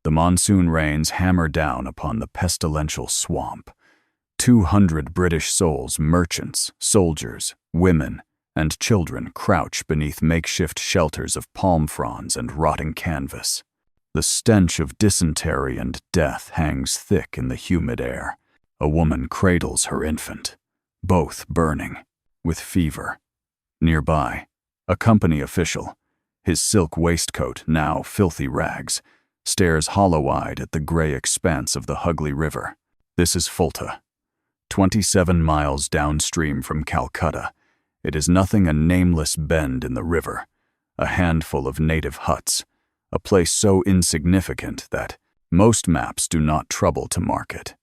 The monsoon rains hammer down upon the pestilential swamp. 200 British souls, merchants, soldiers, women, and children crouch beneath makeshift shelters of palm fronds and rotting canvas. The stench of dysentery and death hangs thick in the humid air. A woman cradles her infant, both burning, with fever. Nearby, a company official, his silk waistcoat now filthy rags, stares hollow-eyed at the gray expanse of the Hugli River. This is Fulta, 27 miles downstream from Calcutta. It is nothing a nameless bend in the river, a handful of native huts, a place so insignificant that most maps do not trouble to mark it.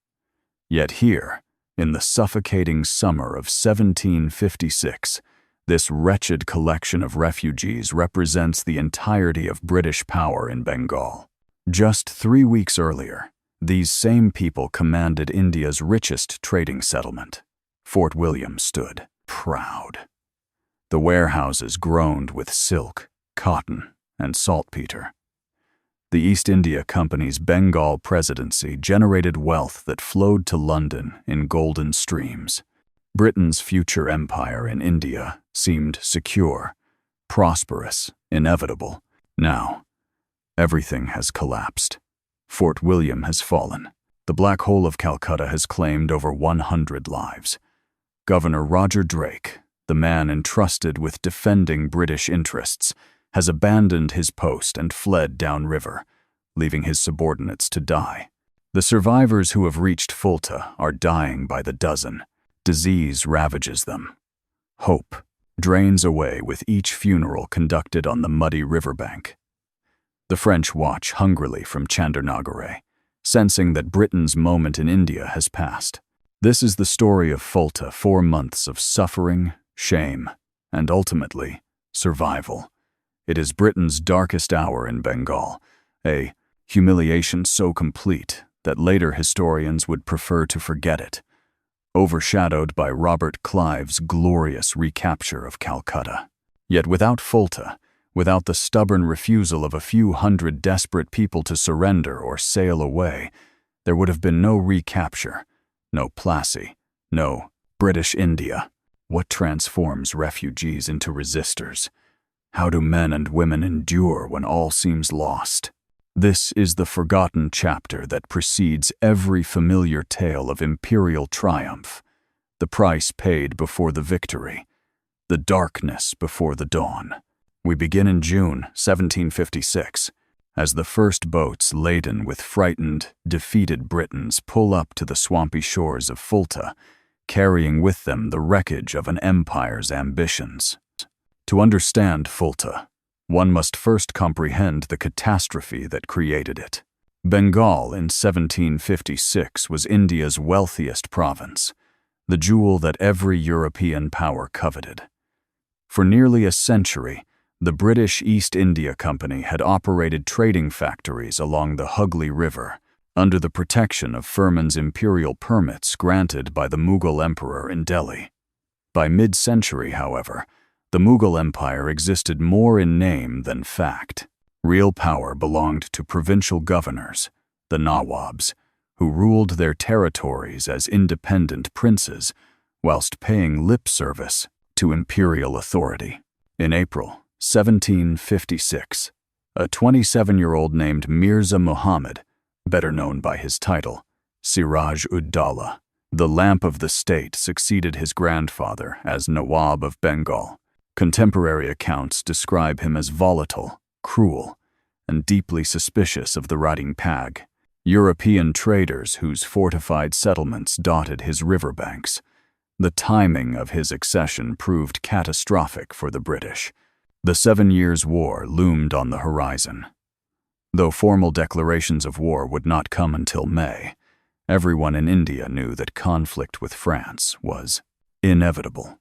Yet here, in the suffocating summer of 1756, this wretched collection of refugees represents the entirety of British power in Bengal. Just 3 weeks earlier, these same people commanded India's richest trading settlement. Fort William stood proud. The warehouses groaned with silk, cotton, and saltpeter. The East India Company's Bengal presidency generated wealth that flowed to London in golden streams. Britain's future empire in India seemed secure, prosperous, inevitable. Now, everything has collapsed. Fort William has fallen. The Black Hole of Calcutta has claimed over 100 lives. Governor Roger Drake, the man entrusted with defending British interests, has abandoned his post and fled downriver, leaving his subordinates to die. The survivors who have reached Fulta are dying by the dozen. Disease ravages them. Hope drains away with each funeral conducted on the muddy riverbank. The French watch hungrily from Chandernagore, sensing that Britain's moment in India has passed. This is the story of Fulta, 4 months of suffering, shame, and ultimately, survival. It is Britain's darkest hour in Bengal, a humiliation so complete that later historians would prefer to forget it, overshadowed by Robert Clive's glorious recapture of Calcutta. Yet without Fulta, without the stubborn refusal of a few hundred desperate people to surrender or sail away, there would have been no recapture, no Plassey, no British India. What transforms refugees into resistors? How do men and women endure when all seems lost? This is the forgotten chapter that precedes every familiar tale of imperial triumph, the price paid before the victory, the darkness before the dawn. We begin in June 1756, as the first boats laden with frightened, defeated Britons pull up to the swampy shores of Fulta, carrying with them the wreckage of an empire's ambitions. To understand Fulta, one must first comprehend the catastrophe that created it. Bengal in 1756 was India's wealthiest province, the jewel that every European power coveted. For nearly a century, the British East India Company had operated trading factories along the Hugli River, under the protection of Firman's imperial permits granted by the Mughal emperor in Delhi. By mid-century, however, the Mughal Empire existed more in name than fact. Real power belonged to provincial governors, the Nawabs, who ruled their territories as independent princes, whilst paying lip service to imperial authority. In April 1756, a 27-year-old named Mirza Muhammad, better known by his title, Siraj ud-Daulah, the lamp of the state, succeeded his grandfather as Nawab of Bengal. Contemporary accounts describe him as volatile, cruel, and deeply suspicious of the riding pag. European traders whose fortified settlements dotted his riverbanks. The timing of his accession proved catastrophic for the British. The 7 Years' War loomed on the horizon. Though formal declarations of war would not come until May, everyone in India knew that conflict with France was inevitable.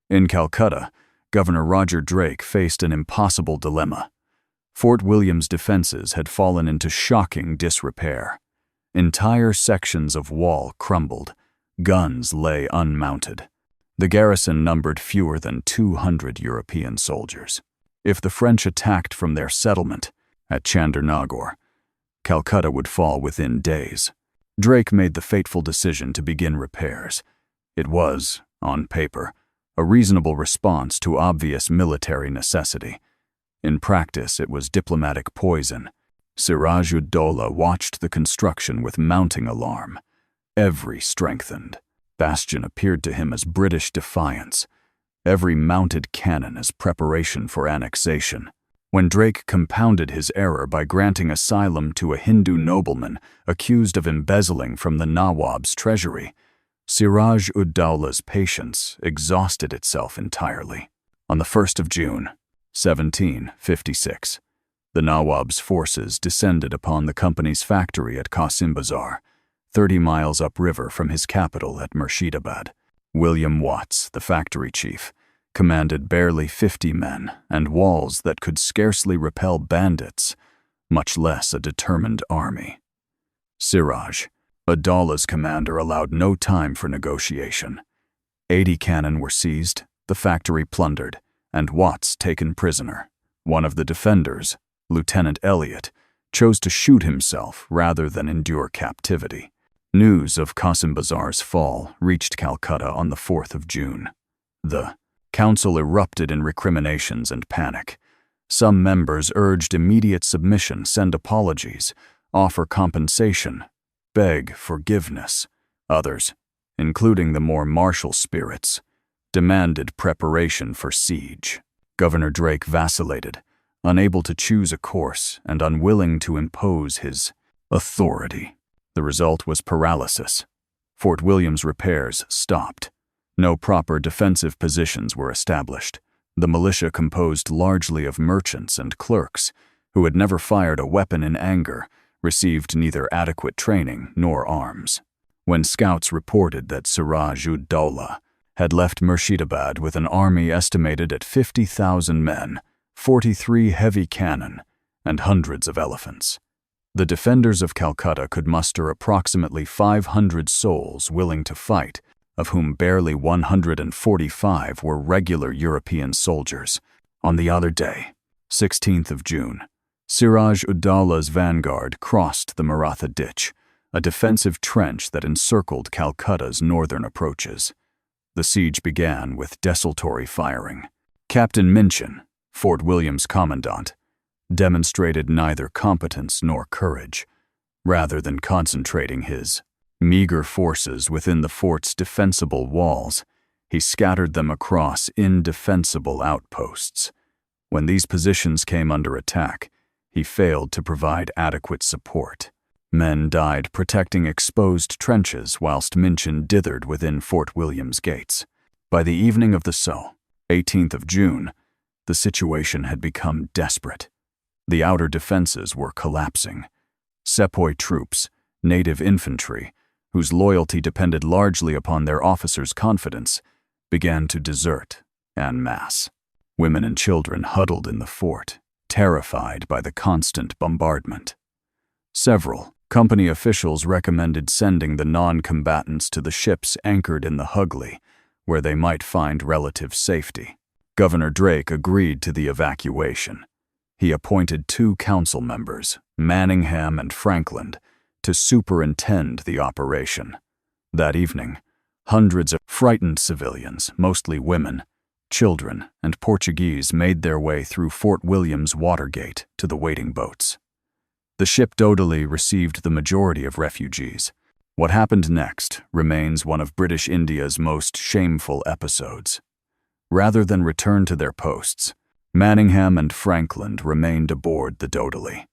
In Calcutta, Governor Roger Drake faced an impossible dilemma. Fort William's defenses had fallen into shocking disrepair. Entire sections of wall crumbled. Guns lay unmounted. The garrison numbered fewer than 200 European soldiers. If the French attacked from their settlement at Chandernagore, Calcutta would fall within days. Drake made the fateful decision to begin repairs. It was, on paper, a reasonable response to obvious military necessity. In practice, it was diplomatic poison. Siraj ud-Daulah watched the construction with mounting alarm. Every strengthened bastion appeared to him as British defiance, every mounted cannon as preparation for annexation. When Drake compounded his error by granting asylum to a Hindu nobleman accused of embezzling from the Nawab's treasury, Siraj ud-Daulah's patience exhausted itself entirely. On the 1st of June, 1756, the Nawab's forces descended upon the company's factory at Cossimbazar, 30 miles upriver from his capital at Murshidabad. William Watts, the factory chief, commanded barely 50 men and walls that could scarcely repel bandits, much less a determined army. Siraj, ud-Daulah's commander, allowed no time for negotiation. 80 cannon were seized, the factory plundered, and Watts taken prisoner. One of the defenders, Lieutenant Elliot, chose to shoot himself rather than endure captivity. News of Cossimbazar's fall reached Calcutta on the 4th of June. The council erupted in recriminations and panic. Some members urged immediate submission, send apologies, offer compensation, beg forgiveness. Others, including the more martial spirits, demanded preparation for siege. Governor Drake vacillated, unable to choose a course and unwilling to impose his authority. The result was paralysis. Fort William's repairs stopped. No proper defensive positions were established. The militia, composed largely of merchants and clerks who had never fired a weapon in anger, received neither adequate training nor arms. When scouts reported that Siraj ud-Daulah had left Murshidabad with an army estimated at 50,000 men, 43 heavy cannon, and hundreds of elephants, the defenders of Calcutta could muster approximately 500 souls willing to fight, of whom barely 145 were regular European soldiers. On the other day, 16th of June, Siraj ud-Daulah's vanguard crossed the Maratha Ditch, a defensive trench that encircled Calcutta's northern approaches. The siege began with desultory firing. Captain Minchin, Fort William's commandant, demonstrated neither competence nor courage. Rather than concentrating his meager forces within the fort's defensible walls, he scattered them across indefensible outposts. When these positions came under attack, he failed to provide adequate support. Men died protecting exposed trenches whilst Minchin dithered within Fort William's gates. By the evening of the 18th of June, the situation had become desperate. The outer defenses were collapsing. Sepoy troops, native infantry, whose loyalty depended largely upon their officers' confidence, began to desert en masse. Women and children huddled in the fort, terrified by the constant bombardment. Several company officials recommended sending the non-combatants to the ships anchored in the Hugli, where they might find relative safety. Governor Drake agreed to the evacuation. He appointed 2 council members, Manningham and Franklin, to superintend the operation. That evening, hundreds of frightened civilians, mostly women, children, and Portuguese, made their way through Fort William's water gate to the waiting boats. The ship ud-Daulah received the majority of refugees. What happened next remains one of British India's most shameful episodes. Rather than return to their posts, Manningham and Franklin remained aboard the ud-Daulah.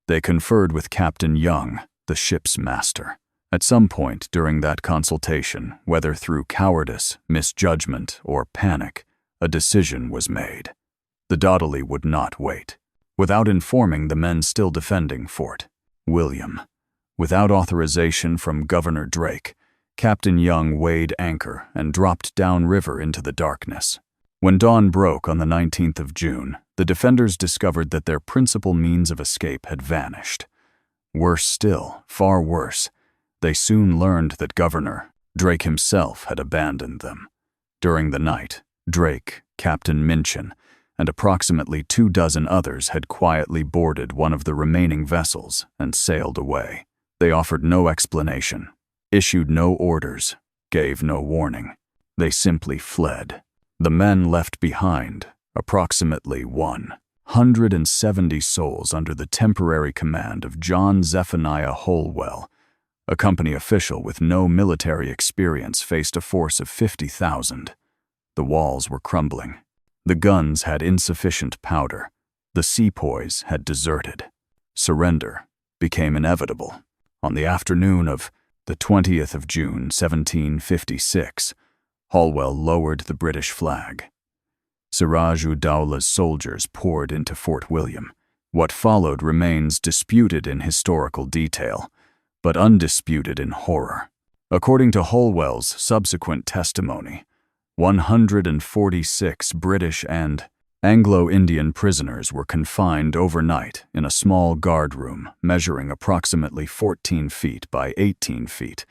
They conferred with Captain Young, the ship's master. At some point during that consultation, whether through cowardice, misjudgment, or panic, a decision was made. The ud-Daulah would not wait. Without informing the men still defending Fort William, without authorization from Governor Drake, Captain Young weighed anchor and dropped downriver into the darkness. When dawn broke on the 19th of June, the defenders discovered that their principal means of escape had vanished. Worse still, far worse, they soon learned that Governor Drake himself had abandoned them. During the night, Drake, Captain Minchin, and approximately 24 others had quietly boarded one of the remaining vessels and sailed away. They offered no explanation, issued no orders, gave no warning. They simply fled. The men left behind, approximately 170 souls under the temporary command of John Zephaniah Holwell. A company official with no military experience faced a force of 50,000. The walls were crumbling. The guns had insufficient powder. The sepoys had deserted. Surrender became inevitable. On the afternoon of the 20th of June, 1756, Holwell lowered the British flag. Siraj ud-Daulah's soldiers poured into Fort William. What followed remains disputed in historical detail, but undisputed in horror. According to Holwell's subsequent testimony, 146 British and Anglo-Indian prisoners were confined overnight in a small guard room measuring approximately 14 feet by 18 feet,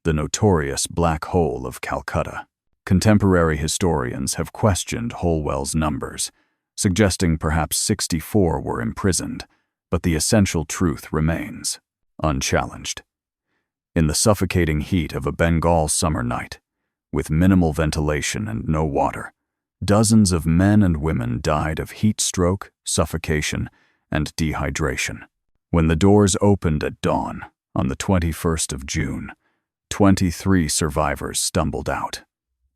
the notorious Black Hole of Calcutta. Contemporary historians have questioned Holwell's numbers, suggesting perhaps 64 were imprisoned, but the essential truth remains unchallenged. In the suffocating heat of a Bengal summer night, with minimal ventilation and no water, dozens of men and women died of heat stroke, suffocation, and dehydration. When the doors opened at dawn on the 21st of June, 23 survivors stumbled out.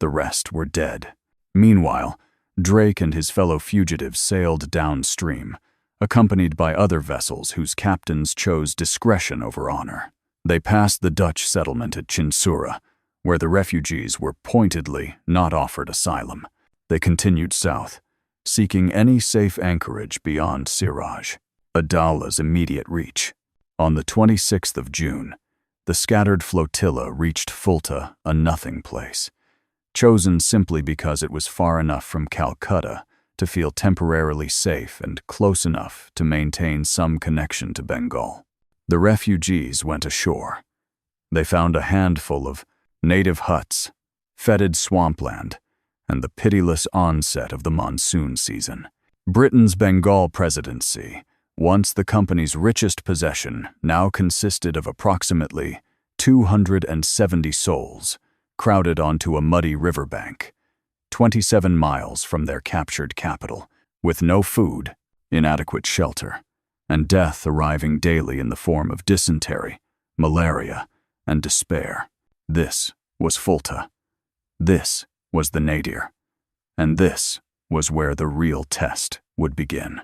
The rest were dead. Meanwhile, Drake and his fellow fugitives sailed downstream, accompanied by other vessels whose captains chose discretion over honor. They passed the Dutch settlement at Chinsura, where the refugees were pointedly not offered asylum. They continued south, seeking any safe anchorage beyond Siraj, ud-Daulah's immediate reach. On the 26th of June, the scattered flotilla reached Fulta, a nothing place, chosen simply because it was far enough from Calcutta to feel temporarily safe and close enough to maintain some connection to Bengal. The refugees went ashore. They found a handful of native huts, fetid swampland, and the pitiless onset of the monsoon season. Britain's Bengal presidency, once the company's richest possession, now consisted of approximately 270 souls, crowded onto a muddy riverbank, 27 miles from their captured capital, with no food, inadequate shelter, and death arriving daily in the form of dysentery, malaria, and despair. This was Fulta. This was the nadir. And this was where the real test would begin.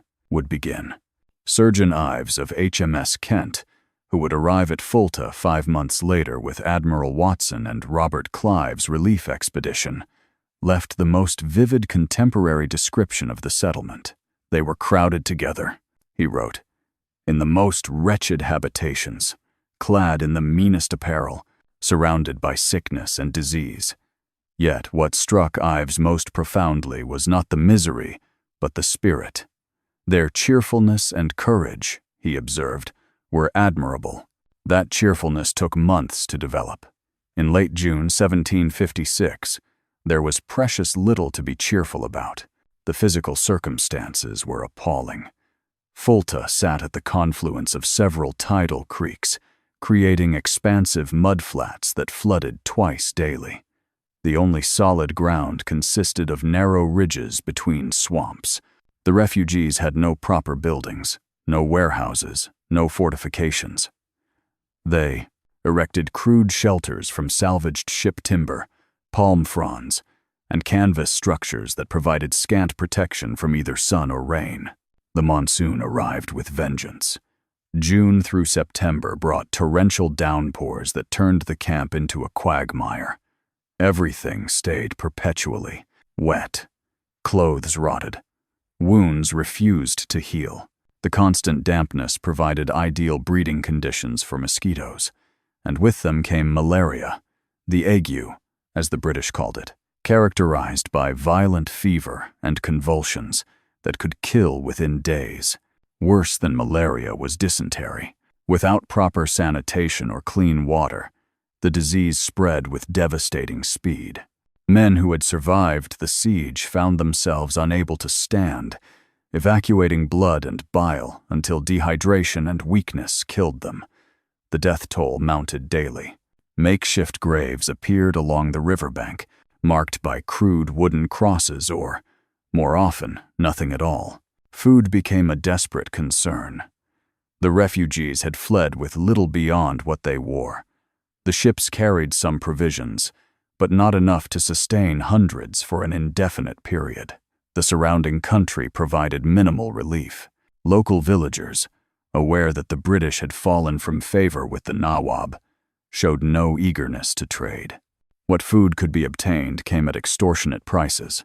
Surgeon Ives of HMS Kent, who would arrive at Fulta 5 months later with Admiral Watson and Robert Clive's relief expedition, left the most vivid contemporary description of the settlement. They were crowded together, he wrote, in the most wretched habitations, clad in the meanest apparel, surrounded by sickness and disease. Yet what struck Ives most profoundly was not the misery, but the spirit. Their cheerfulness and courage, he observed, were admirable. That cheerfulness took months to develop. In late June 1756, there was precious little to be cheerful about. The physical circumstances were appalling. Fulta sat at the confluence of several tidal creeks, creating expansive mudflats that flooded twice daily. The only solid ground consisted of narrow ridges between swamps. The refugees had no proper buildings, no warehouses, no fortifications. They erected crude shelters from salvaged ship timber, palm fronds, and canvas structures that provided scant protection from either sun or rain. The monsoon arrived with vengeance. June through September brought torrential downpours that turned the camp into a quagmire. Everything stayed perpetually wet. Clothes rotted. Wounds refused to heal. The constant dampness provided ideal breeding conditions for mosquitoes, and with them came malaria, the ague, as the British called it, characterized by violent fever and convulsions that could kill within days. Worse than malaria was dysentery. Without proper sanitation or clean water, the disease spread with devastating speed. Men who had survived the siege found themselves unable to stand, evacuating blood and bile until dehydration and weakness killed them. The death toll mounted daily. Makeshift graves appeared along the riverbank, marked by crude wooden crosses or, more often, nothing at all. Food became a desperate concern. The refugees had fled with little beyond what they wore. The ships carried some provisions, but not enough to sustain hundreds for an indefinite period. The surrounding country provided minimal relief. Local villagers, aware that the British had fallen from favor with the Nawab, showed no eagerness to trade. What food could be obtained came at extortionate prices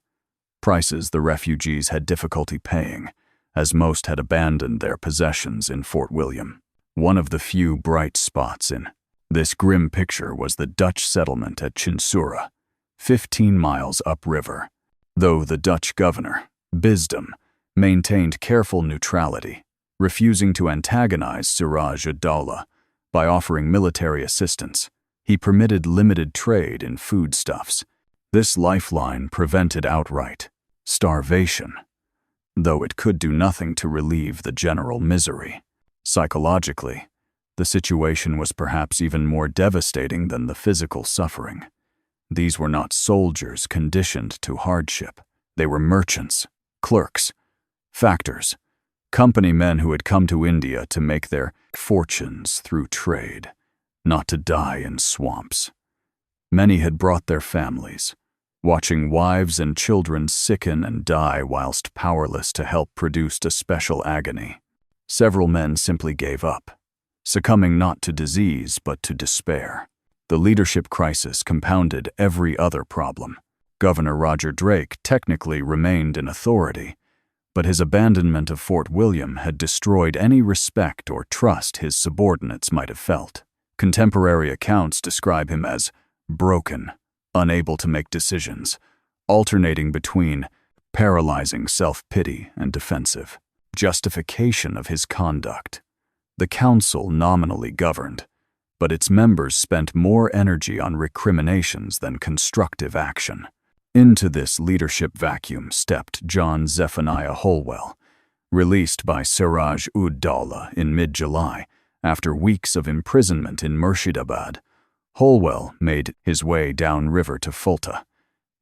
the refugees had difficulty paying, as most had abandoned their possessions in Fort William. One of the few bright spots in this grim picture was the Dutch settlement at Chinsura, 15 miles upriver. Though the Dutch governor, Bisdom, maintained careful neutrality, refusing to antagonize Siraj ud-Daulah by offering military assistance, he permitted limited trade in foodstuffs. This lifeline prevented outright starvation, though it could do nothing to relieve the general misery. Psychologically, the situation was perhaps even more devastating than the physical suffering. These were not soldiers conditioned to hardship. They were merchants, clerks, factors, company men who had come to India to make their fortunes through trade, not to die in swamps. Many had brought their families, watching wives and children sicken and die whilst powerless to help produced a special agony. Several men simply gave up, succumbing not to disease but to despair. The leadership crisis compounded every other problem. Governor Roger Drake technically remained in authority, but his abandonment of Fort William had destroyed any respect or trust his subordinates might have felt. Contemporary accounts describe him as broken, unable to make decisions, alternating between paralyzing self-pity and defensive justification of his conduct. The council nominally governed, but its members spent more energy on recriminations than constructive action. Into this leadership vacuum stepped John Zephaniah Holwell, released by Siraj ud-Daulah in mid-July after weeks of imprisonment in Murshidabad. Holwell made his way downriver to Fulta.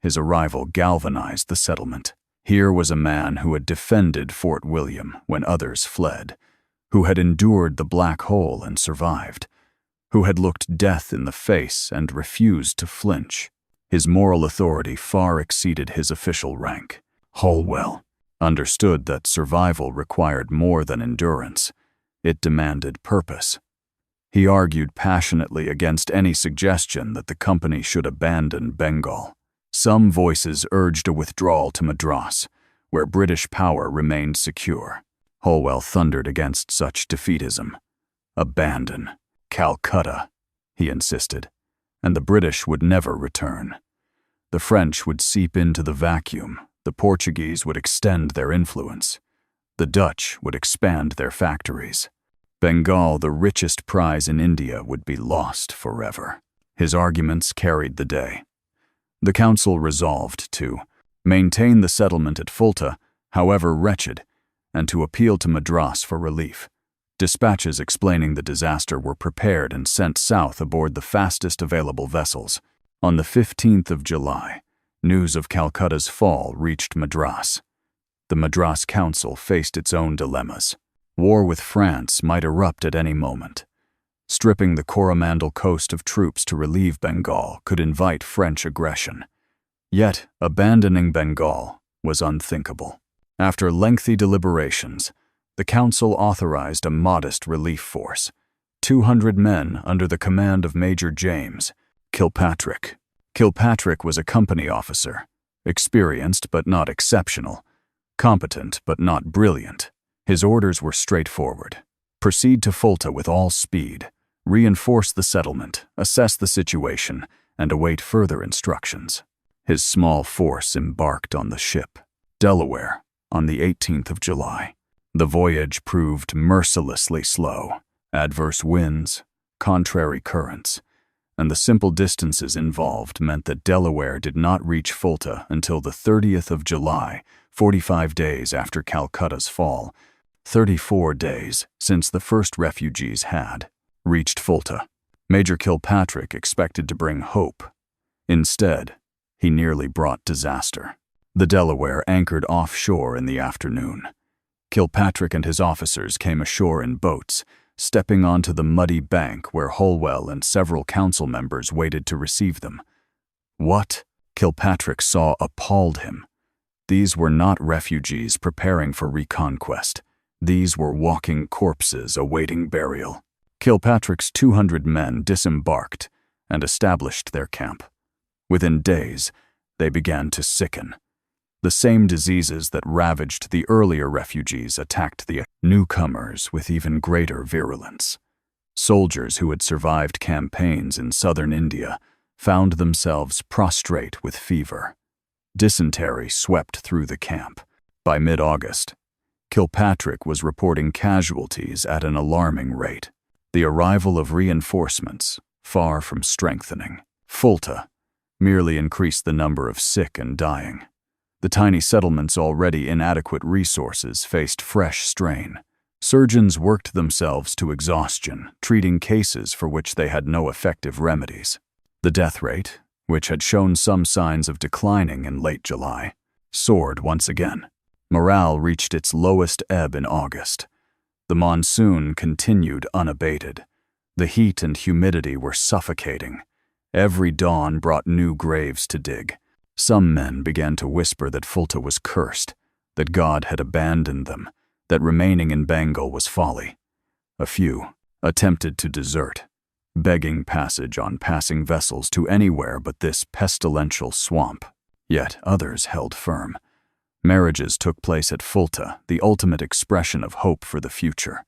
His arrival galvanized the settlement. Here was a man who had defended Fort William when others fled, who had endured the Black Hole and survived, who had looked death in the face and refused to flinch. His moral authority far exceeded his official rank. Holwell understood that survival required more than endurance. It demanded purpose. He argued passionately against any suggestion that the company should abandon Bengal. Some voices urged a withdrawal to Madras, where British power remained secure. Holwell thundered against such defeatism. Abandon Calcutta, he insisted, and the British would never return. The French would seep into the vacuum, the Portuguese would extend their influence, the Dutch would expand their factories. Bengal, the richest prize in India, would be lost forever. His arguments carried the day. The council resolved to maintain the settlement at Fulta, however wretched, and to appeal to Madras for relief. Dispatches explaining the disaster were prepared and sent south aboard the fastest available vessels. On the 15th of July, news of Calcutta's fall reached Madras. The Madras Council faced its own dilemmas. War with France might erupt at any moment. Stripping the Coromandel coast of troops to relieve Bengal could invite French aggression. Yet, abandoning Bengal was unthinkable. After lengthy deliberations, the council authorized a modest relief force, 200 men under the command of Major James Kilpatrick. Kilpatrick was a company officer, experienced but not exceptional, competent but not brilliant. His orders were straightforward. Proceed to Fulta with all speed, reinforce the settlement, assess the situation, and await further instructions. His small force embarked on the ship Delaware on the 18th of July. The voyage proved mercilessly slow. Adverse winds, contrary currents, and the simple distances involved meant that Delaware did not reach Fulta until the 30th of July, 45 days after Calcutta's fall, 34 days since the first refugees had reached Fulta. Major Kilpatrick expected to bring hope. Instead, he nearly brought disaster. The Delaware anchored offshore in the afternoon. Kilpatrick and his officers came ashore in boats, stepping onto the muddy bank where Holwell and several council members waited to receive them. What Kilpatrick saw appalled him. These were not refugees preparing for reconquest. These were walking corpses awaiting burial. Kilpatrick's 200 men disembarked and established their camp. Within days, they began to sicken. The same diseases that ravaged the earlier refugees attacked the newcomers with even greater virulence. Soldiers who had survived campaigns in southern India found themselves prostrate with fever. Dysentery swept through the camp. By mid-August, Kilpatrick was reporting casualties at an alarming rate. The arrival of reinforcements, far from strengthening Fulta, merely increased the number of sick and dying. The tiny settlement's already inadequate resources faced fresh strain. Surgeons worked themselves to exhaustion, treating cases for which they had no effective remedies. The death rate, which had shown some signs of declining in late July, soared once again. Morale reached its lowest ebb in August. The monsoon continued unabated. The heat and humidity were suffocating. Every dawn brought new graves to dig. Some men began to whisper that Fulta was cursed, that God had abandoned them, that remaining in Bengal was folly. A few attempted to desert, begging passage on passing vessels to anywhere but this pestilential swamp. Yet others held firm. Marriages took place at Fulta, the ultimate expression of hope for the future.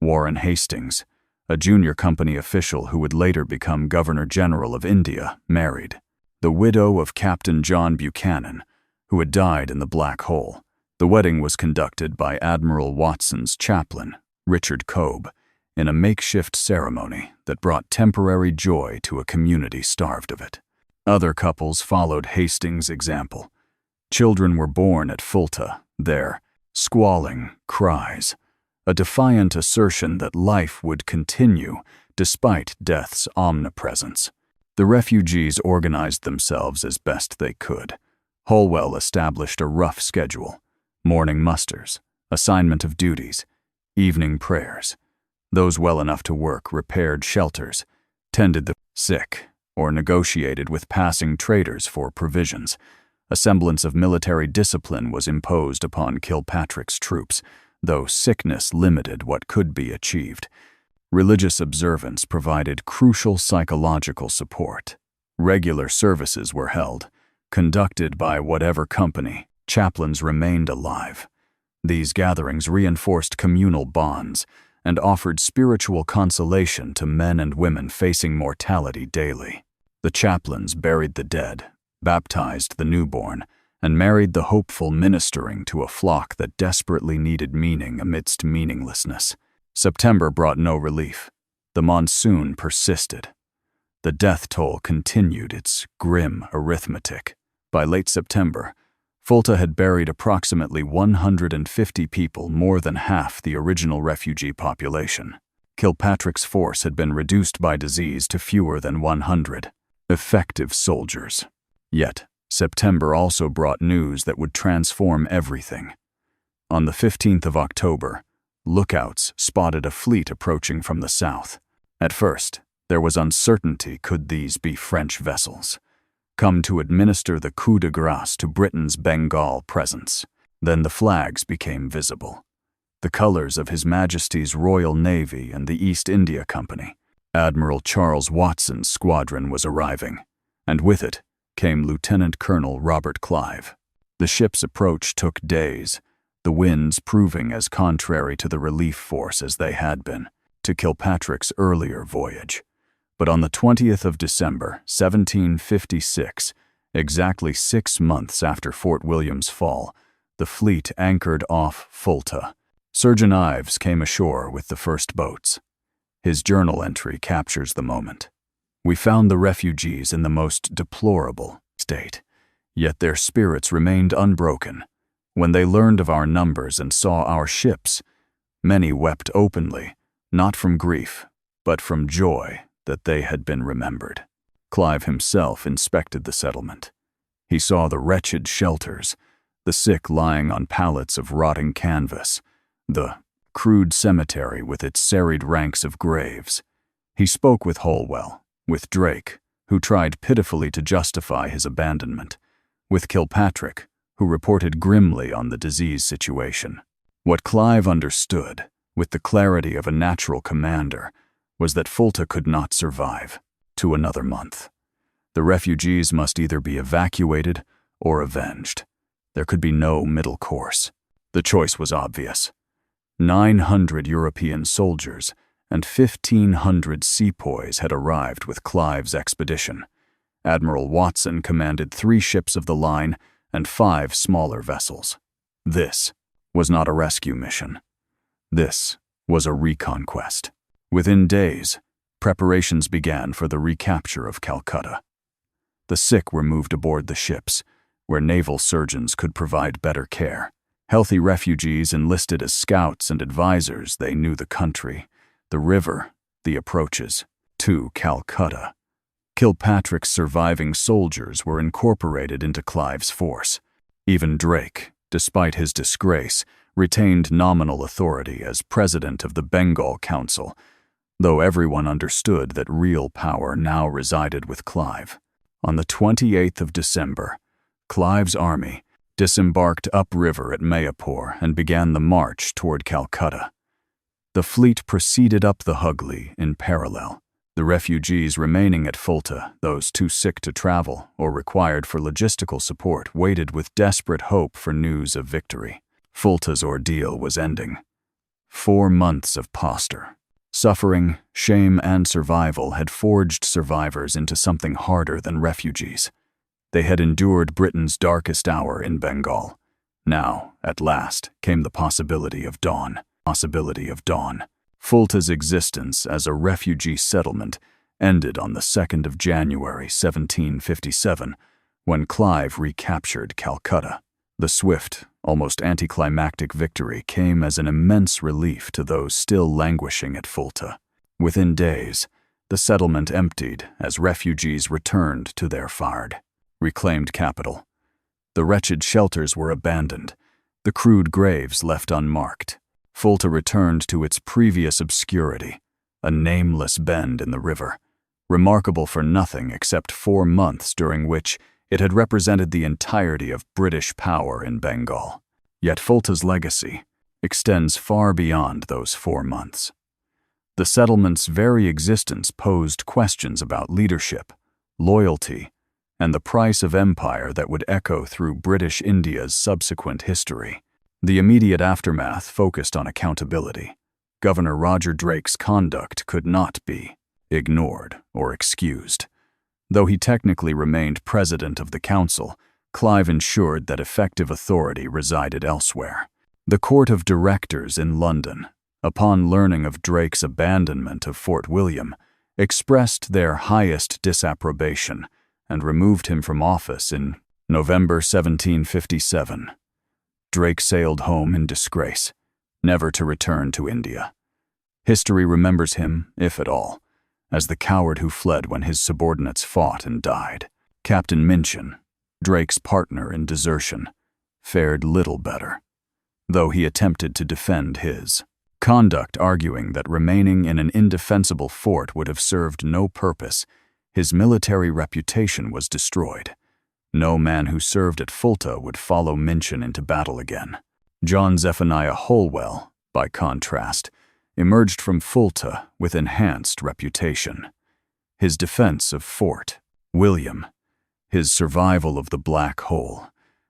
Warren Hastings, a junior company official who would later become Governor General of India, married. The widow of Captain John Buchanan, who had died in the Black Hole. The wedding was conducted by Admiral Watson's chaplain, Richard Cobb, in a makeshift ceremony that brought temporary joy to a community starved of it. Other couples followed Hastings' example. Children were born at Fulta, their squalling cries, a defiant assertion that life would continue despite death's omnipresence. The refugees organized themselves as best they could. Holwell established a rough schedule: morning musters, assignment of duties, evening prayers. Those well enough to work repaired shelters, tended the sick, or negotiated with passing traders for provisions. A semblance of military discipline was imposed upon Kilpatrick's troops, though sickness limited what could be achieved. Religious observance provided crucial psychological support. Regular services were held, conducted by whatever company. Chaplains remained alive. These gatherings reinforced communal bonds and offered spiritual consolation to men and women facing mortality daily. The chaplains buried the dead, baptized the newborn, and married the hopeful, ministering to a flock that desperately needed meaning amidst meaninglessness. September brought no relief. The monsoon persisted. The death toll continued its grim arithmetic. By late September, Fulta had buried approximately 150 people, more than half the original refugee population. Kilpatrick's force had been reduced by disease to fewer than 100 effective soldiers. Yet, September also brought news that would transform everything. On the 15th of October, lookouts spotted a fleet approaching from the south. At first, there was uncertainty: could these be French vessels, come to administer the coup de grâce to Britain's Bengal presence? Then the flags became visible. The colors of His Majesty's Royal Navy and the East India Company. Admiral Charles Watson's squadron was arriving, and with it came Lieutenant Colonel Robert Clive. The ship's approach took days, the winds proving as contrary to the relief force as they had been to Kilpatrick's earlier voyage. But on the 20th of December, 1756, exactly 6 months after Fort William's fall, the fleet anchored off Fulta. Surgeon Ives came ashore with the first boats. His journal entry captures the moment. We found the refugees in the most deplorable state, yet their spirits remained unbroken. When they learned of our numbers and saw our ships, many wept openly, not from grief, but from joy that they had been remembered. Clive himself inspected the settlement. He saw the wretched shelters, the sick lying on pallets of rotting canvas, the crude cemetery with its serried ranks of graves. He spoke with Holwell, with Drake, who tried pitifully to justify his abandonment, with Kilpatrick, who reported grimly on the disease situation. What Clive understood, with the clarity of a natural commander, was that Fulta could not survive to another month. The refugees must either be evacuated or avenged. There could be no middle course. The choice was obvious. 900 European soldiers and 1,500 sepoys had arrived with Clive's expedition. Admiral Watson commanded 3 ships of the line and 5 smaller vessels. This was not a rescue mission. This was a reconquest. Within days, preparations began for the recapture of Calcutta. The sick were moved aboard the ships, where naval surgeons could provide better care. Healthy refugees enlisted as scouts and advisors. They knew the country, the river, the approaches to Calcutta. Kilpatrick's surviving soldiers were incorporated into Clive's force. Even Drake, despite his disgrace, retained nominal authority as president of the Bengal Council, though everyone understood that real power now resided with Clive. On the 28th of December, Clive's army disembarked upriver at Mayapur and began the march toward Calcutta. The fleet proceeded up the Hugli in parallel. The refugees remaining at Fulta, those too sick to travel or required for logistical support, waited with desperate hope for news of victory. Fulta's ordeal was ending. 4 months of posture, suffering, shame, and survival had forged survivors into something harder than refugees. They had endured Britain's darkest hour in Bengal. Now, at last, came the possibility of dawn. Fulta's existence as a refugee settlement ended on the 2nd of January 1757, when Clive recaptured Calcutta. The swift, almost anticlimactic victory came as an immense relief to those still languishing at Fulta. Within days, the settlement emptied as refugees returned to their reclaimed capital. The wretched shelters were abandoned, the crude graves left unmarked. Fulta returned to its previous obscurity, a nameless bend in the river, remarkable for nothing except 4 months during which it had represented the entirety of British power in Bengal. Yet Fulta's legacy extends far beyond those 4 months. The settlement's very existence posed questions about leadership, loyalty, and the price of empire that would echo through British India's subsequent history. The immediate aftermath focused on accountability. Governor Roger Drake's conduct could not be ignored or excused. Though he technically remained president of the council, Clive ensured that effective authority resided elsewhere. The Court of Directors in London, upon learning of Drake's abandonment of Fort William, expressed their highest disapprobation and removed him from office in November 1757. Drake sailed home in disgrace, never to return to India. History remembers him, if at all, as the coward who fled when his subordinates fought and died. Captain Minchin, Drake's partner in desertion, fared little better, though he attempted to defend his conduct, arguing that remaining in an indefensible fort would have served no purpose. His military reputation was destroyed. No man who served at Fulta would follow Minchin into battle again. John Zephaniah Holwell, by contrast, emerged from Fulta with enhanced reputation. His defense of Fort William, his survival of the Black Hole,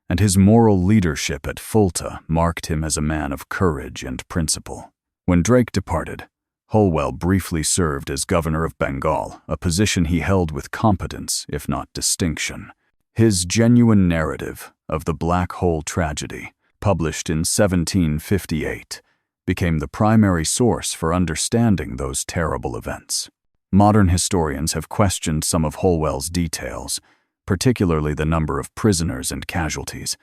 and his moral leadership at Fulta marked him as a man of courage and principle. When Drake departed, Holwell briefly served as governor of Bengal, a position he held with competence, if not distinction. His genuine narrative of the Black Hole tragedy, published in 1758, became the primary source for understanding those terrible events. Modern historians have questioned some of Holwell's details, particularly the number of prisoners and casualties,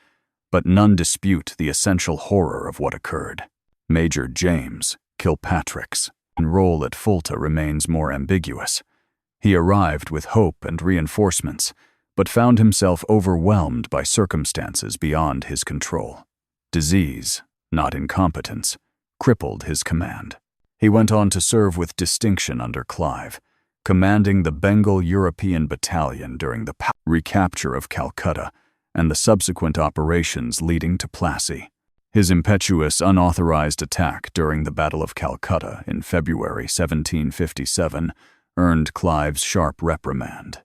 but none dispute the essential horror of what occurred. Major James Kilpatrick's role at Fulta remains more ambiguous. He arrived with hope and reinforcements, but found himself overwhelmed by circumstances beyond his control. Disease, not incompetence, crippled his command. He went on to serve with distinction under Clive, commanding the Bengal European Battalion during the recapture of Calcutta and the subsequent operations leading to Plassey. His impetuous, unauthorized attack during the Battle of Calcutta in February 1757 earned Clive's sharp reprimand.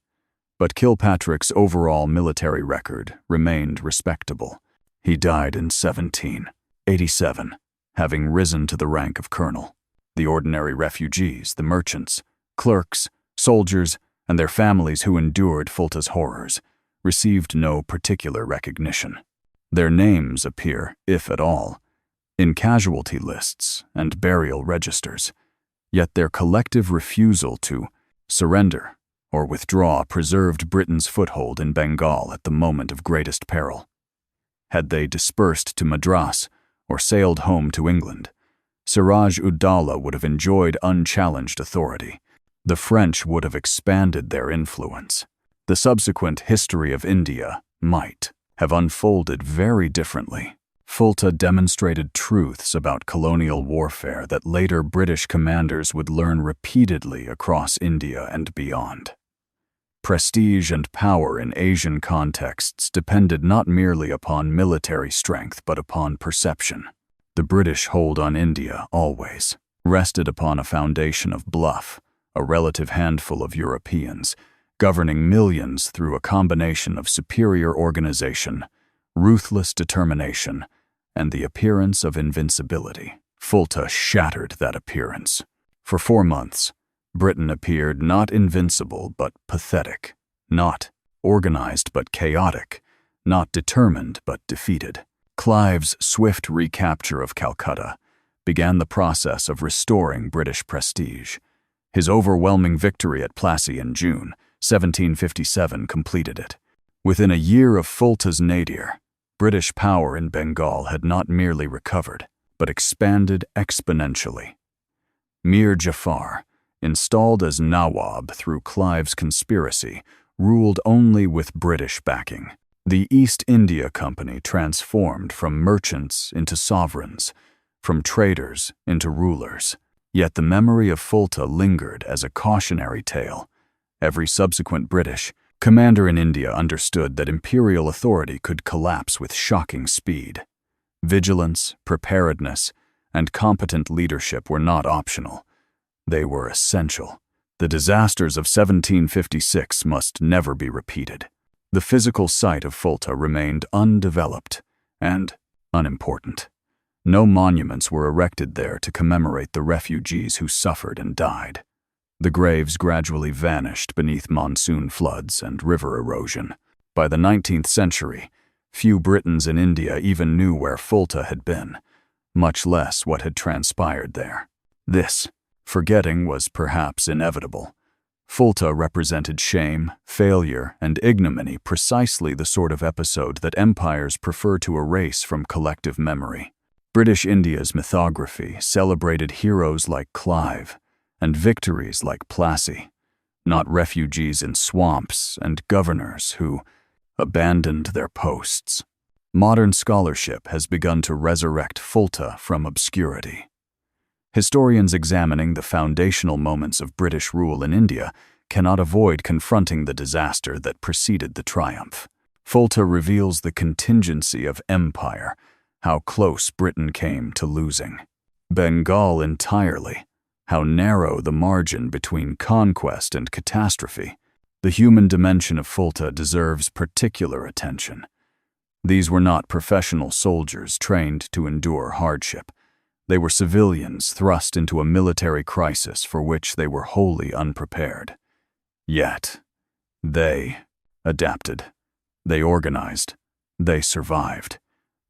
But Kilpatrick's overall military record remained respectable. He died in 1787, having risen to the rank of colonel. The ordinary refugees, the merchants, clerks, soldiers, and their families who endured Fulta's horrors received no particular recognition. Their names appear, if at all, in casualty lists and burial registers, yet their collective refusal to surrender or withdraw preserved Britain's foothold in Bengal at the moment of greatest peril. Had they dispersed to Madras or sailed home to England, Siraj ud-Daulah would have enjoyed unchallenged authority. The French would have expanded their influence. The subsequent history of India might have unfolded very differently. Fulta demonstrated truths about colonial warfare that later British commanders would learn repeatedly across India and beyond. Prestige and power in Asian contexts depended not merely upon military strength but upon perception. The British hold on India always rested upon a foundation of bluff, a relative handful of Europeans, governing millions through a combination of superior organization, ruthless determination, and the appearance of invincibility. Fulta shattered that appearance. For 4 months, Britain appeared not invincible but pathetic, not organized but chaotic, not determined but defeated. Clive's swift recapture of Calcutta began the process of restoring British prestige. His overwhelming victory at Plassey in June 1757 completed it. Within a year of Fulta's nadir, British power in Bengal had not merely recovered, but expanded exponentially. Mir Jafar, installed as Nawab through Clive's conspiracy, ruled only with British backing. The East India Company transformed from merchants into sovereigns, from traders into rulers. Yet the memory of Fulta lingered as a cautionary tale. Every subsequent British commander in India understood that imperial authority could collapse with shocking speed. Vigilance, preparedness, and competent leadership were not optional. They were essential. The disasters of 1756 must never be repeated. The physical site of Fulta remained undeveloped and unimportant. No monuments were erected there to commemorate the refugees who suffered and died. The graves gradually vanished beneath monsoon floods and river erosion. By the 19th century, few Britons in India even knew where Fulta had been, much less what had transpired there. This forgetting was perhaps inevitable. Fulta represented shame, failure, and ignominy, precisely the sort of episode that empires prefer to erase from collective memory. British India's mythography celebrated heroes like Clive and victories like Plassey, not refugees in swamps and governors who abandoned their posts. Modern scholarship has begun to resurrect Fulta from obscurity. Historians examining the foundational moments of British rule in India cannot avoid confronting the disaster that preceded the triumph. Fulta reveals the contingency of empire, how close Britain came to losing. Bengal entirely, how narrow the margin between conquest and catastrophe. The human dimension of Fulta deserves particular attention. These were not professional soldiers trained to endure hardship. They were civilians thrust into a military crisis for which they were wholly unprepared. Yet, they adapted. They organized. They survived.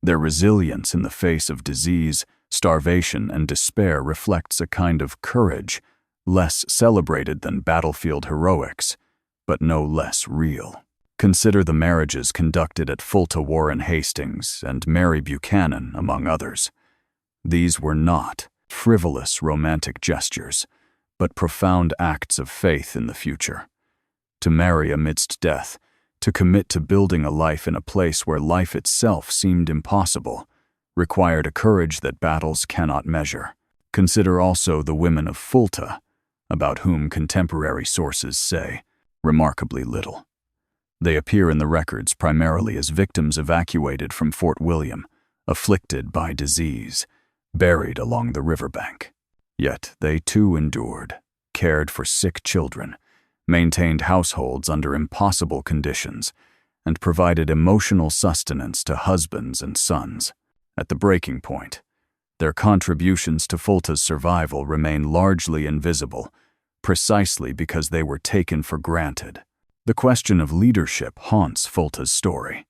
Their resilience in the face of disease, starvation, and despair reflects a kind of courage less celebrated than battlefield heroics, but no less real. Consider the marriages conducted at Fulta. Warren Hastings and Mary Buchanan, among others. These were not frivolous romantic gestures, but profound acts of faith in the future. To marry amidst death, to commit to building a life in a place where life itself seemed impossible, required a courage that battles cannot measure. Consider also the women of Fulta, about whom contemporary sources say remarkably little. They appear in the records primarily as victims evacuated from Fort William, afflicted by disease, buried along the riverbank. Yet they too endured, cared for sick children, maintained households under impossible conditions, and provided emotional sustenance to husbands and sons. At the breaking point, their contributions to Fulta's survival remain largely invisible, precisely because they were taken for granted. The question of leadership haunts Fulta's story.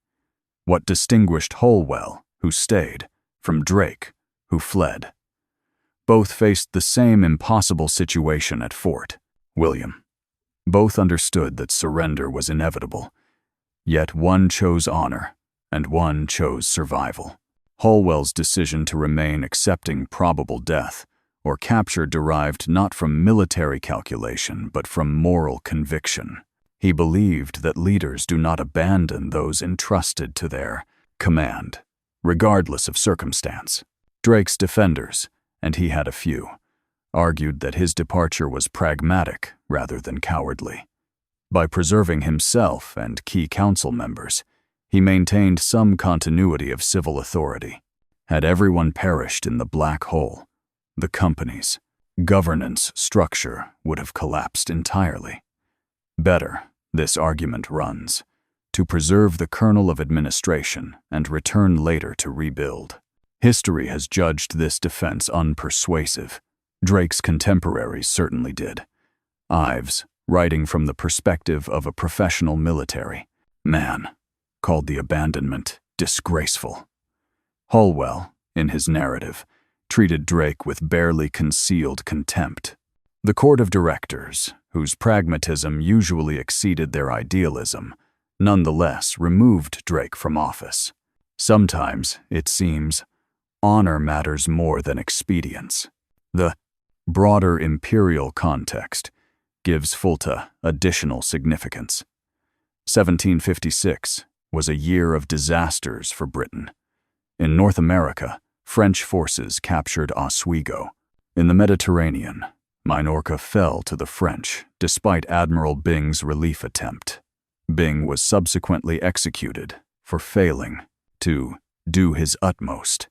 What distinguished Holwell, who stayed, from Drake, who fled? Both faced the same impossible situation at Fort William. Both understood that surrender was inevitable, yet one chose honor and one chose survival. Holwell's decision to remain accepting probable death or capture derived not from military calculation but from moral conviction. He believed that leaders do not abandon those entrusted to their command, regardless of circumstance. Drake's defenders, and he had a few, argued that his departure was pragmatic rather than cowardly. By preserving himself and key council members, he maintained some continuity of civil authority. Had everyone perished in the black hole, the company's governance structure would have collapsed entirely. Better, this argument runs, to preserve the kernel of administration and return later to rebuild. History has judged this defense unpersuasive. Drake's contemporaries certainly did. Ives, writing from the perspective of a professional military man, called the abandonment disgraceful. Holwell, in his narrative, treated Drake with barely concealed contempt. The court of directors, whose pragmatism usually exceeded their idealism, nonetheless removed Drake from office. Sometimes, it seems, honor matters more than expedience. The broader imperial context gives Fulta additional significance. 1756 was a year of disasters for Britain. In North America, French forces captured Oswego. In the Mediterranean, Minorca fell to the French despite Admiral Byng's relief attempt. Byng was subsequently executed for failing to do his utmost.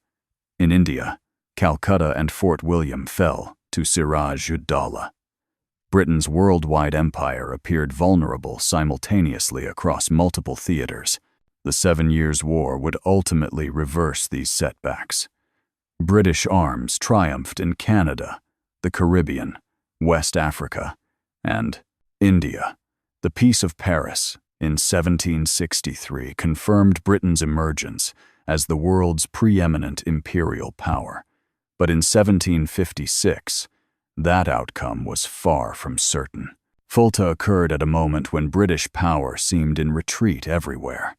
In India, Calcutta and Fort William fell to Siraj ud-Daulah. Britain's worldwide empire appeared vulnerable simultaneously across multiple theaters. The 7 Years' War would ultimately reverse these setbacks. British arms triumphed in Canada, the Caribbean, West Africa, and India. The Peace of Paris in 1763 confirmed Britain's emergence as the world's preeminent imperial power. But in 1756, that outcome was far from certain. Fulta occurred at a moment when British power seemed in retreat everywhere.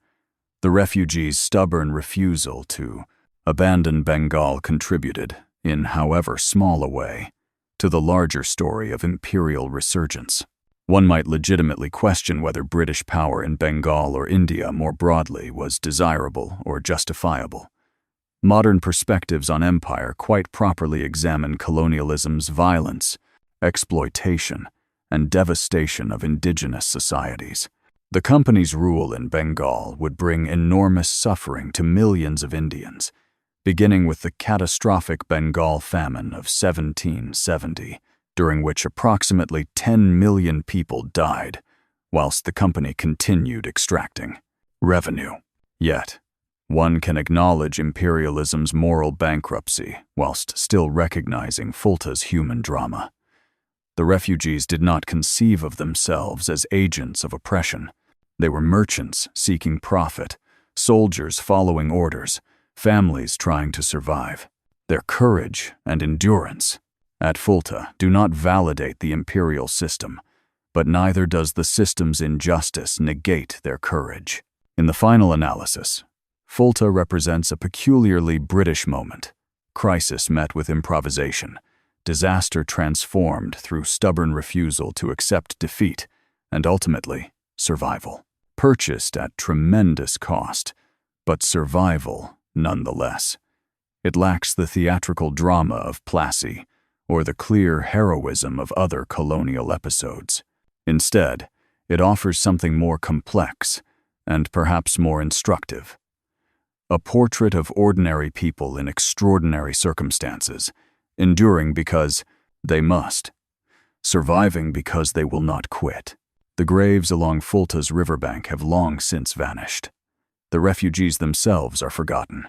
The refugees' stubborn refusal to abandon Bengal contributed, in however small a way, to the larger story of imperial resurgence. One might legitimately question whether British power in Bengal or India more broadly was desirable or justifiable. Modern perspectives on empire quite properly examine colonialism's violence, exploitation, and devastation of indigenous societies. The company's rule in Bengal would bring enormous suffering to millions of Indians, beginning with the catastrophic Bengal famine of 1770, during which approximately 10 million people died, whilst the company continued extracting revenue. Yet, one can acknowledge imperialism's moral bankruptcy whilst still recognizing Fulta's human drama. The refugees did not conceive of themselves as agents of oppression. They were merchants seeking profit, soldiers following orders, families trying to survive. Their courage and endurance, at Fulta do not validate the imperial system, but neither does the system's injustice negate their courage. In the final analysis, Fulta represents a peculiarly British moment, crisis met with improvisation, disaster transformed through stubborn refusal to accept defeat, and ultimately, survival. Purchased at tremendous cost, but survival nonetheless. It lacks the theatrical drama of Plassey or the clear heroism of other colonial episodes. Instead, it offers something more complex and perhaps more instructive. A portrait of ordinary people in extraordinary circumstances, enduring because they must, surviving because they will not quit. The graves along Fulta's riverbank have long since vanished. The refugees themselves are forgotten.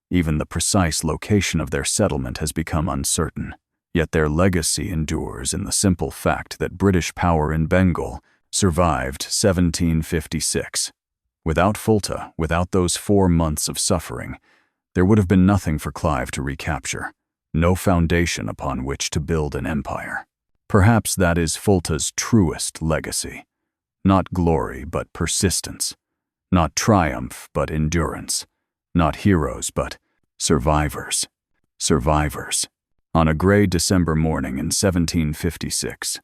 Even the precise location of their settlement has become uncertain. Yet their legacy endures in the simple fact that British power in Bengal survived 1756. Without Fulta, without those 4 months of suffering, there would have been nothing for Clive to recapture, no foundation upon which to build an empire. Perhaps that is Fulta's truest legacy. Not glory, but persistence. Not triumph, but endurance. Not heroes, but survivors. Survivors. On a gray December morning in 1756,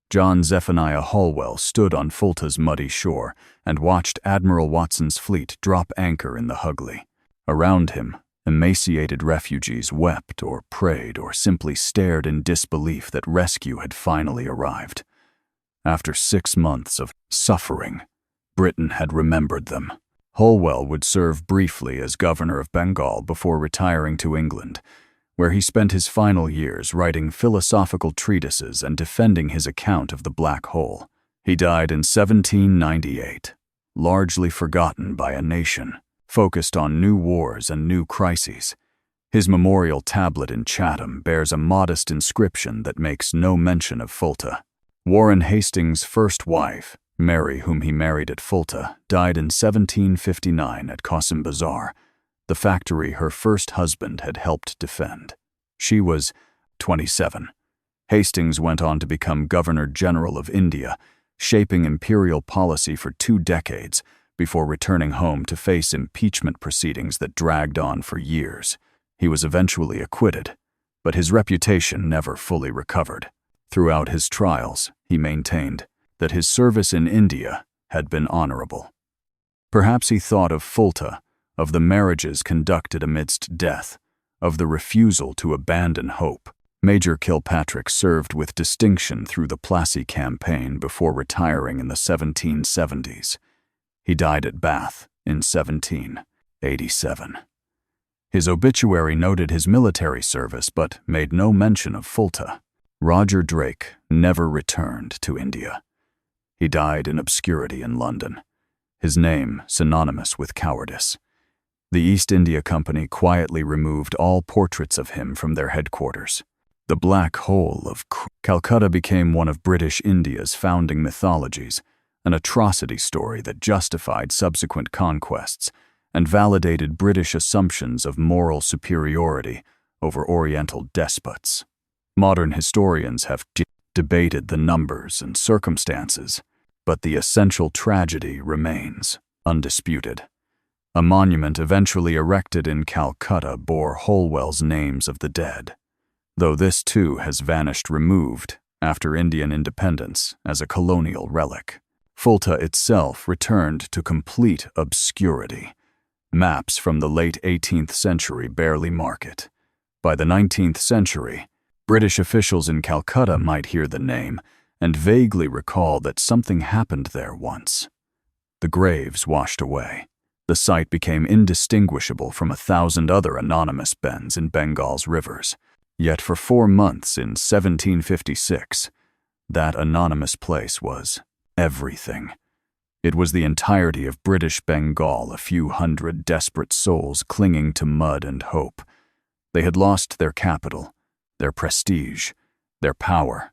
John Zephaniah Holwell stood on Fulta's muddy shore and watched Admiral Watson's fleet drop anchor in the Hugli. Around him, emaciated refugees wept or prayed or simply stared in disbelief that rescue had finally arrived. After 6 months of suffering, Britain had remembered them. Holwell would serve briefly as governor of Bengal before retiring to England, where he spent his final years writing philosophical treatises and defending his account of the Black Hole. He died in 1798, largely forgotten by a nation, focused on new wars and new crises. His memorial tablet in Chatham bears a modest inscription that makes no mention of Fulta. Warren Hastings' first wife, Mary, whom he married at Fulta, died in 1759 at Cossimbazar, the factory her first husband had helped defend. She was 27. Hastings went on to become Governor-General of India, shaping imperial policy for 2 decades before returning home to face impeachment proceedings that dragged on for years. He was eventually acquitted, but his reputation never fully recovered. Throughout his trials, he maintained that his service in India had been honorable. Perhaps he thought of Fulta, of the marriages conducted amidst death, of the refusal to abandon hope. Major Kilpatrick served with distinction through the Plassey campaign before retiring in the 1770s. He died at Bath in 1787. His obituary noted his military service but made no mention of Fulta. Roger Drake never returned to India. He died in obscurity in London, his name synonymous with cowardice. The East India Company quietly removed all portraits of him from their headquarters. The Black Hole of Calcutta became one of British India's founding mythologies, an atrocity story that justified subsequent conquests and validated British assumptions of moral superiority over Oriental despots. Modern historians have debated the numbers and circumstances, but the essential tragedy remains undisputed. A monument eventually erected in Calcutta bore Holwell's names of the dead, though this too has vanished removed after Indian independence as a colonial relic. Fulta itself returned to complete obscurity. Maps from the late 18th century barely mark it. By the 19th century, British officials in Calcutta might hear the name and vaguely recall that something happened there once. The graves washed away. The site became indistinguishable from 1,000 other anonymous bends in Bengal's rivers. Yet for 4 months in 1756, that anonymous place was everything. It was the entirety of British Bengal, a few hundred desperate souls clinging to mud and hope. They had lost their capital, their prestige, their power.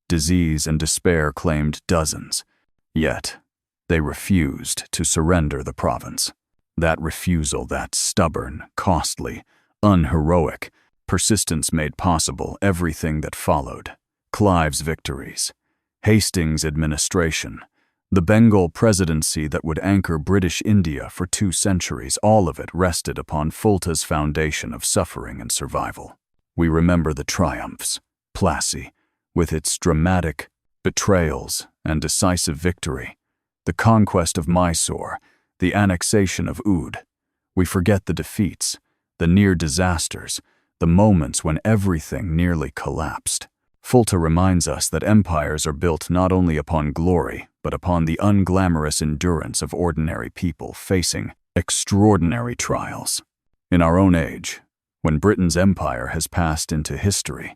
Disease and despair claimed dozens. Yet, they refused to surrender the province. That refusal, that stubborn, costly, unheroic, Persistence made possible everything that followed. Clive's victories, Hastings' administration, the Bengal presidency that would anchor British India for 2 centuries, all of it rested upon Fulta's foundation of suffering and survival. We remember the triumphs, Plassey, with its dramatic betrayals and decisive victory, the conquest of Mysore, the annexation of Oudh. We forget the defeats, the near disasters, the moments when everything nearly collapsed. Fulta reminds us that empires are built not only upon glory, but upon the unglamorous endurance of ordinary people facing extraordinary trials. In our own age, when Britain's empire has passed into history,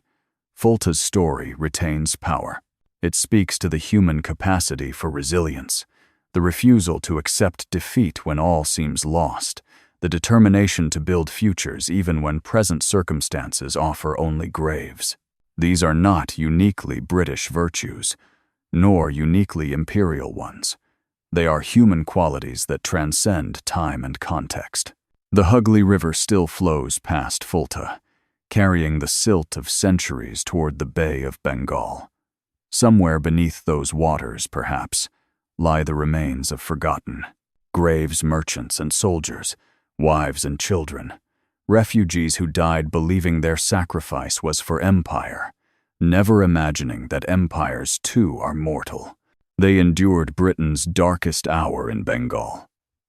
Fulta's story retains power. It speaks to the human capacity for resilience, the refusal to accept defeat when all seems lost, the determination to build futures even when present circumstances offer only graves. These are not uniquely British virtues, nor uniquely imperial ones. They are human qualities that transcend time and context. The Hugli River still flows past Fulta, carrying the silt of centuries toward the Bay of Bengal. Somewhere beneath those waters, perhaps, lie the remains of forgotten graves, merchants and soldiers, wives and children, refugees who died believing their sacrifice was for empire, never imagining that empires too are mortal. They endured Britain's darkest hour in Bengal.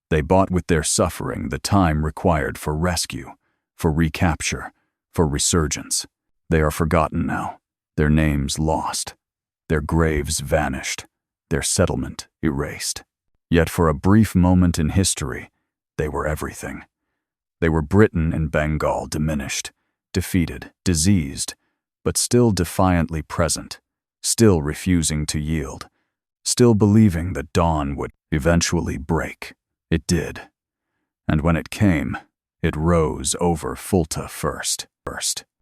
They bought with their suffering the time required for rescue, for recapture, for resurgence. They are forgotten now, their names lost, their graves vanished, their settlement erased. Yet for a brief moment in history, they were everything. They were Britain and Bengal diminished, defeated, diseased, but still defiantly present, still refusing to yield, still believing that dawn would eventually break. It did. And when it came, it rose over Fulta first.